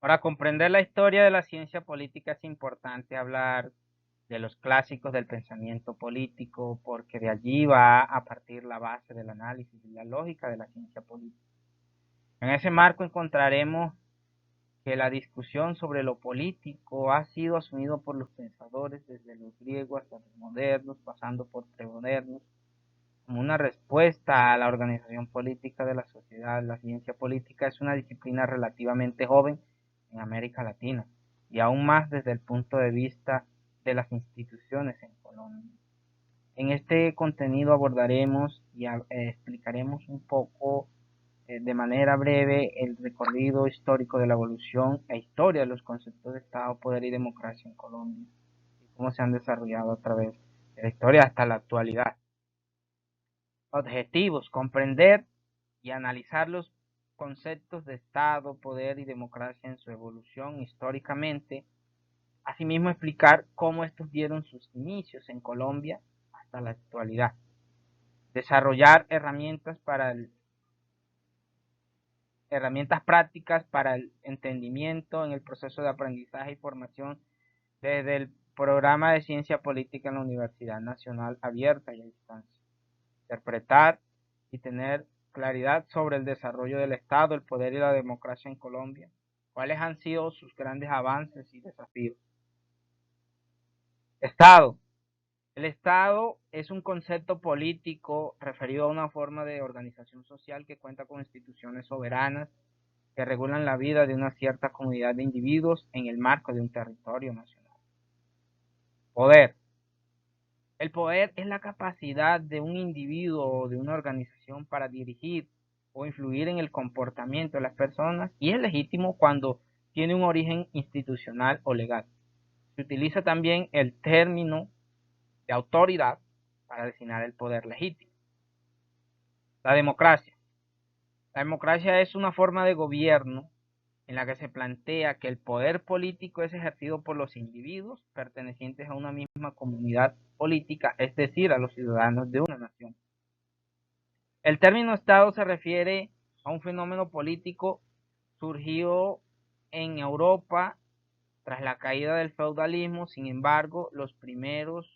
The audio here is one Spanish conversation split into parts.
Para comprender la historia de la ciencia política es importante hablar de los clásicos del pensamiento político, porque de allí va a partir la base del análisis y la lógica de la ciencia política. En ese marco encontraremos que la discusión sobre lo político ha sido asumido por los pensadores desde los griegos hasta los modernos, pasando por premodernos, como una respuesta a la organización política de la sociedad. La ciencia política es una disciplina relativamente joven en América Latina y aún más desde el punto de vista de las instituciones en Colombia. En este contenido abordaremos y explicaremos un poco de manera breve el recorrido histórico de la evolución e historia de los conceptos de Estado, poder y democracia en Colombia y cómo se han desarrollado a través de la historia hasta la actualidad. Objetivos: comprender y analizar los conceptos de Estado, poder y democracia en su evolución históricamente. Asimismo, explicar cómo estos dieron sus inicios en Colombia hasta la actualidad. Desarrollar herramientas prácticas para el entendimiento en el proceso de aprendizaje y formación desde el programa de ciencia política en la Universidad Nacional Abierta y a distancia. Interpretar y tener claridad sobre el desarrollo del Estado, el poder y la democracia en Colombia. ¿Cuáles han sido sus grandes avances y desafíos? Estado. El Estado es un concepto político referido a una forma de organización social que cuenta con instituciones soberanas que regulan la vida de una cierta comunidad de individuos en el marco de un territorio nacional. Poder. El poder es la capacidad de un individuo o de una organización para dirigir o influir en el comportamiento de las personas y es legítimo cuando tiene un origen institucional o legal. Se utiliza también el término de autoridad para designar el poder legítimo. La democracia. La democracia es una forma de gobierno en la que se plantea que el poder político es ejercido por los individuos pertenecientes a una misma comunidad política, es decir, a los ciudadanos de una nación. El término Estado se refiere a un fenómeno político surgido en Europa tras la caída del feudalismo. Sin embargo, los primeros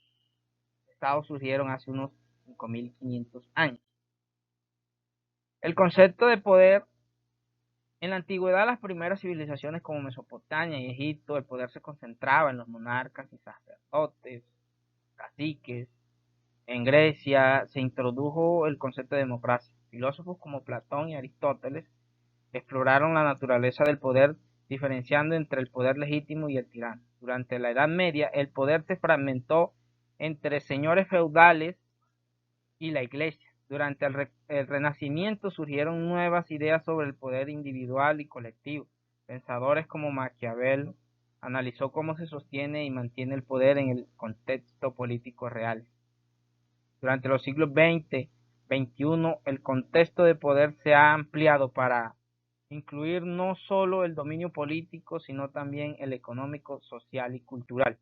estados surgieron hace unos 5.500 años. El concepto de poder: en la antigüedad, las primeras civilizaciones como Mesopotamia y Egipto, el poder se concentraba en los monarcas y sacerdotes, caciques. En Grecia se introdujo el concepto de democracia. Filósofos como Platón y Aristóteles exploraron la naturaleza del poder, diferenciando entre el poder legítimo y el tirano. Durante la Edad Media, el poder se fragmentó entre señores feudales y la Iglesia. Durante el Renacimiento surgieron nuevas ideas sobre el poder individual y colectivo. Pensadores como Maquiavelo analizó cómo se sostiene y mantiene el poder en el contexto político real. Durante los siglos XX, XXI, el contexto de poder se ha ampliado para incluir no solo el dominio político, sino también el económico, social y cultural.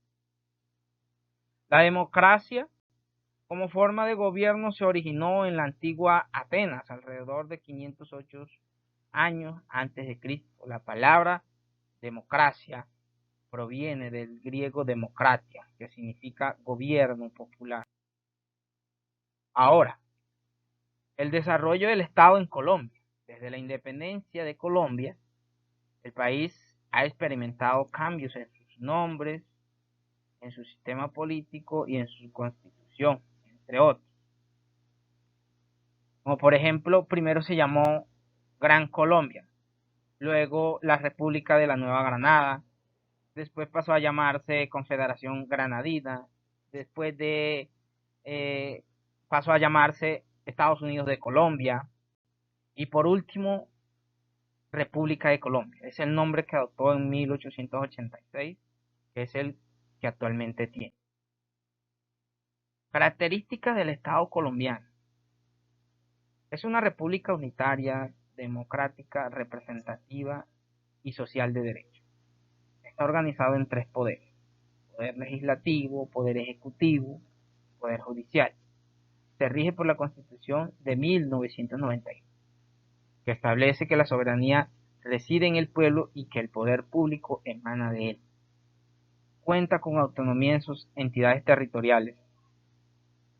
La democracia como forma de gobierno se originó en la antigua Atenas, alrededor de 508 años antes de Cristo. La palabra democracia proviene del griego democratia, que significa gobierno popular. Ahora, el desarrollo del Estado en Colombia. Desde la independencia de Colombia, el país ha experimentado cambios en sus nombres, en su sistema político y en su constitución, entre otros. Como por ejemplo, primero se llamó Gran Colombia, luego la República de la Nueva Granada, después pasó a llamarse Confederación Granadina, después eh, pasó a llamarse Estados Unidos de Colombia y por último República de Colombia. Es el nombre que adoptó en 1886, que es el que actualmente tiene. Características del Estado colombiano. Es una república unitaria, democrática, representativa y social de derecho. Está organizado en tres poderes: poder legislativo, poder ejecutivo, poder judicial. Se rige por la Constitución de 1991, que establece que la soberanía reside en el pueblo y que el poder público emana de él. Cuenta con autonomía en sus entidades territoriales.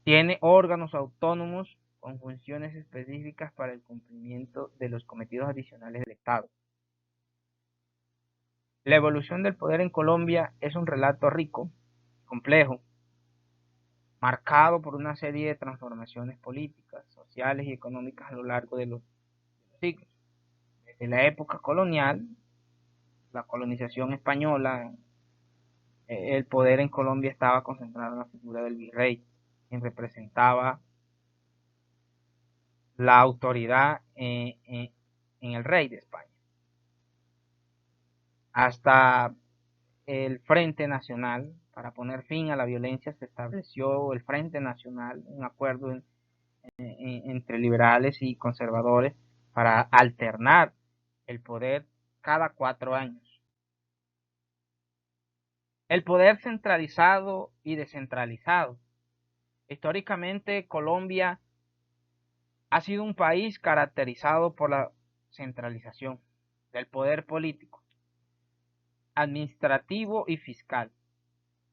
Tiene órganos autónomos con funciones específicas para el cumplimiento de los cometidos adicionales del Estado. La evolución del poder en Colombia es un relato rico, complejo, marcado por una serie de transformaciones políticas, sociales y económicas a lo largo de los siglos. Desde la época colonial, la colonización española, el poder en Colombia estaba concentrado en la figura del virrey, quien representaba la autoridad en el rey de España. Hasta el Frente Nacional, para poner fin a la violencia, se estableció el Frente Nacional, un acuerdo entre liberales y conservadores para alternar el poder cada 4 años. El poder centralizado y descentralizado. Históricamente, Colombia ha sido un país caracterizado por la centralización del poder político, administrativo y fiscal.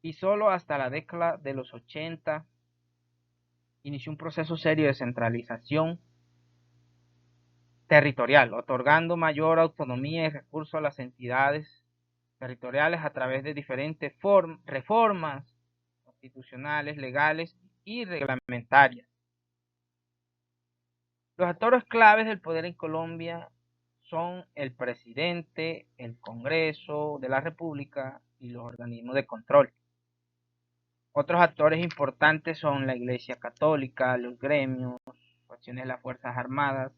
Y solo hasta la década de los 80 inició un proceso serio de centralización territorial, otorgando mayor autonomía y recursos a las entidades territoriales a través de diferentes reformas constitucionales, legales y reglamentarias. Los actores claves del poder en Colombia son el presidente, el Congreso de la República y los organismos de control. Otros actores importantes son la Iglesia Católica, los gremios, facciones de las Fuerzas Armadas,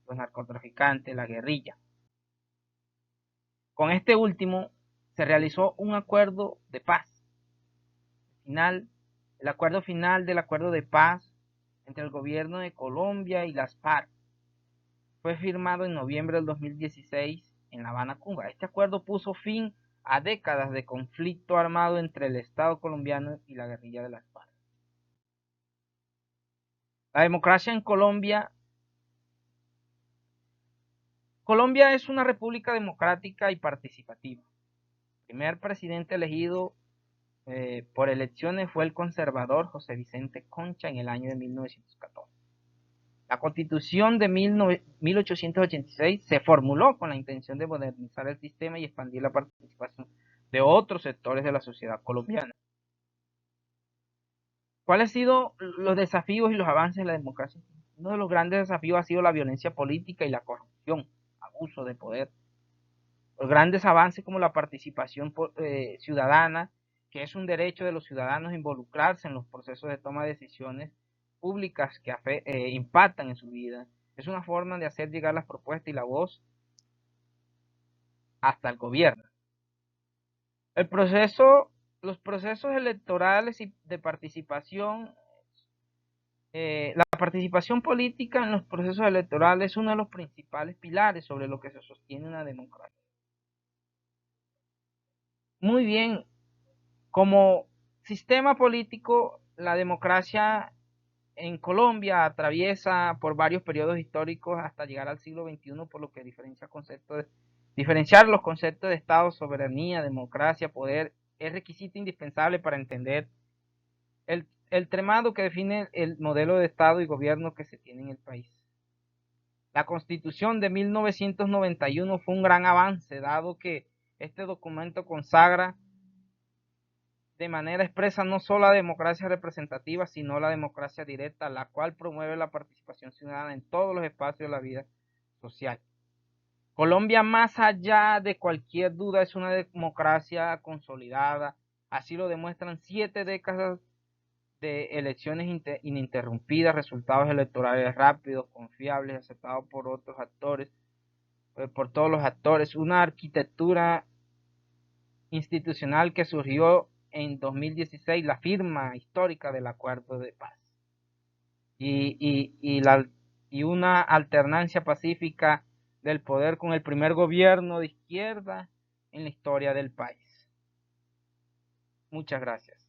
los narcotraficantes, la guerrilla. Con este último se realizó un acuerdo de paz. El acuerdo final del acuerdo de paz entre el gobierno de Colombia y las FARC fue firmado en noviembre del 2016 en La Habana, Cuba. Este acuerdo puso fin a décadas de conflicto armado entre el Estado colombiano y la guerrilla de las FARC. La democracia en Colombia. Colombia es una república democrática y participativa. El primer presidente elegido por elecciones fue el conservador José Vicente Concha en el año de 1914. La Constitución de 1886 se formuló con la intención de modernizar el sistema y expandir la participación de otros sectores de la sociedad colombiana. ¿Cuáles han sido los desafíos y los avances de la democracia? Uno de los grandes desafíos ha sido la violencia política y la corrupción, abuso de poder. Los grandes avances como la participación ciudadana, que es un derecho de los ciudadanos a involucrarse en los procesos de toma de decisiones públicas que impactan en su vida. Es una forma de hacer llegar las propuestas y la voz hasta el gobierno. Los procesos electorales y de participación, la participación política en los procesos electorales es uno de los principales pilares sobre los que se sostiene una democracia. Muy bien, como sistema político, la democracia en Colombia atraviesa por varios periodos históricos hasta llegar al siglo XXI, por lo que diferenciar los conceptos de Estado, soberanía, democracia, poder, es requisito indispensable para entender el tramado que define el modelo de Estado y gobierno que se tiene en el país. La Constitución de 1991 fue un gran avance, dado que este documento consagra de manera expresa no solo la democracia representativa, sino la democracia directa, la cual promueve la participación ciudadana en todos los espacios de la vida social. Colombia, más allá de cualquier duda, es una democracia consolidada, así lo demuestran 7 décadas de elecciones ininterrumpidas, resultados electorales rápidos, confiables, aceptados por otros actores, por todos los actores, una arquitectura institucional que surgió en 2016, la firma histórica del Acuerdo de Paz, y una alternancia pacífica del poder con el primer gobierno de izquierda en la historia del país. Muchas gracias.